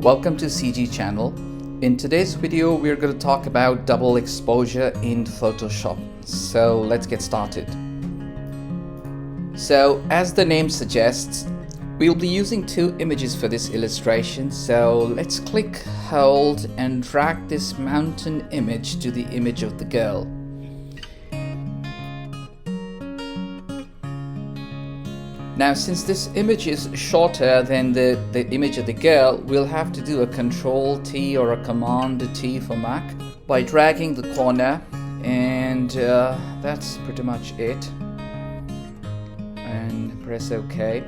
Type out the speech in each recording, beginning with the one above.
Welcome to CG channel. In today's video we're going to talk about double exposure in Photoshop. So let's get started. So as the name suggests, we'll be using two images for this illustration. So let's click, hold and drag this mountain image to the image of the girl. Now, since this image is shorter than the image of the girl, we'll have to do a Control T or a Command T for Mac by dragging the corner, and that's pretty much it. And press OK.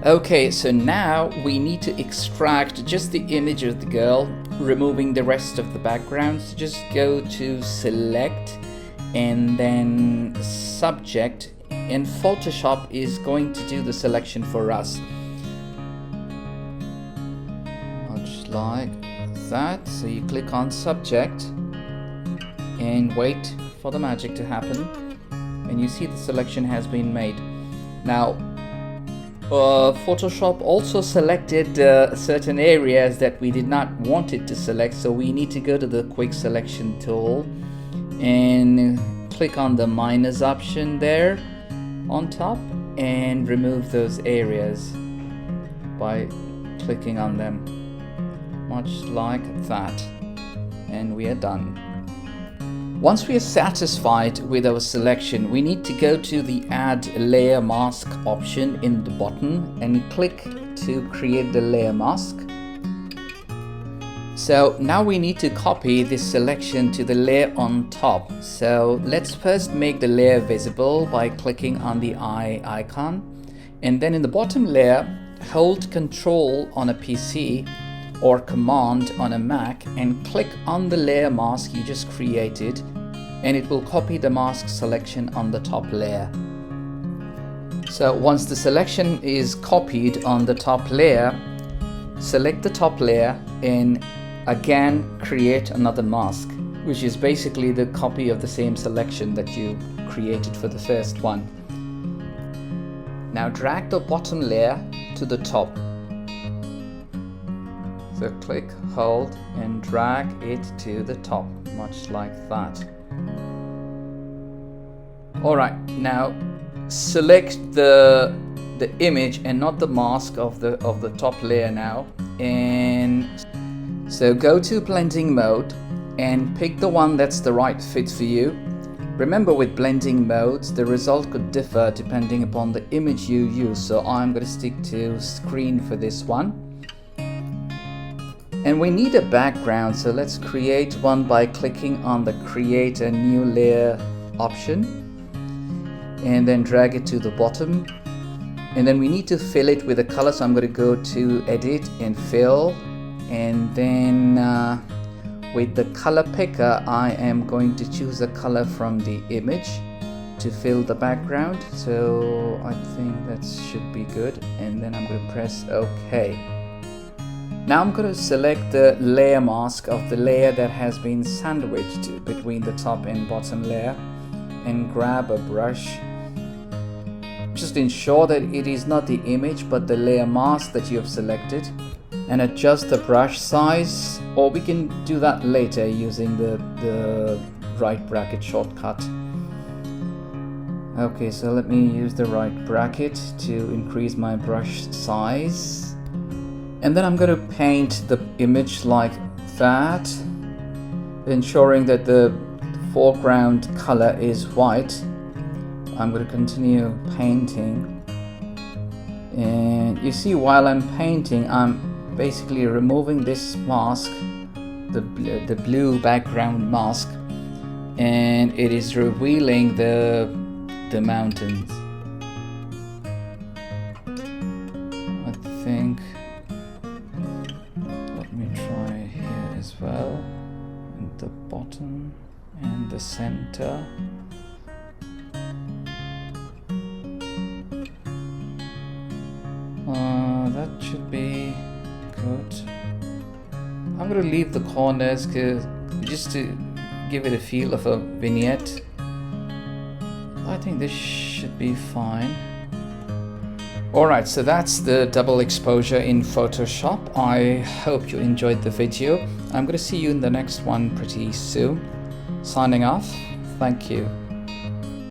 Okay, so now we need to extract just the image of the girl, removing the rest of the background. So just go to Select and then Subject. And Photoshop is going to do the selection for us, much like that. So you click on subject and wait for the magic to happen, and you see the selection has been made. Now Photoshop also selected certain areas that we did not want it to select, so we need to go to the quick selection tool and click on the minus option there on top and remove those areas by clicking on them, much like that, and we are done. Once we are satisfied with our selection, we need to go to the Add Layer Mask option in the bottom and click to create the layer mask. So now we need to copy this selection to the layer on top. So let's first make the layer visible by clicking on the eye icon, and then in the bottom layer hold Control on a PC or Command on a Mac and click on the layer mask you just created, and it will copy the mask selection on the top layer. So once the selection is copied on the top layer, select the top layer and again create another mask, which is basically the copy of the same selection that you created for the first one. Now drag the bottom layer to the top. So click, hold and drag it to the top, much like that. Alright, now select the image and not the mask of the top layer now, and so go to blending mode and pick the one that's the right fit for you. Remember, with blending modes the result could differ depending upon the image you use, so I'm going to stick to screen for this one. And we need a background, so let's create one by clicking on the Create a New Layer option and then drag it to the bottom. And then we need to fill it with a color, so I'm going to go to Edit and Fill. And then with the color picker I am going to choose a color from the image to fill the background, so I think that should be good, and then I'm going to press OK. Now I'm going to select the layer mask of the layer that has been sandwiched between the top and bottom layer and grab a brush. Just ensure that it is not the image but the layer mask that you have selected, and adjust the brush size, or we can do that later using the right bracket shortcut. Okay, so let me use the right bracket to increase my brush size, and then I'm going to paint the image like that, ensuring that the foreground color is white. I'm going to continue painting, and you see while I'm painting I'm basically removing this mask, the blue background mask, and it is revealing the mountains. I think, let me try here as well, and the bottom and the center. That should be good. I'm going to leave the corners just to give it a feel of a vignette. I think this should be fine. Alright, so that's the double exposure in Photoshop. I hope you enjoyed the video. I'm going to see you in the next one pretty soon. Signing off. Thank you.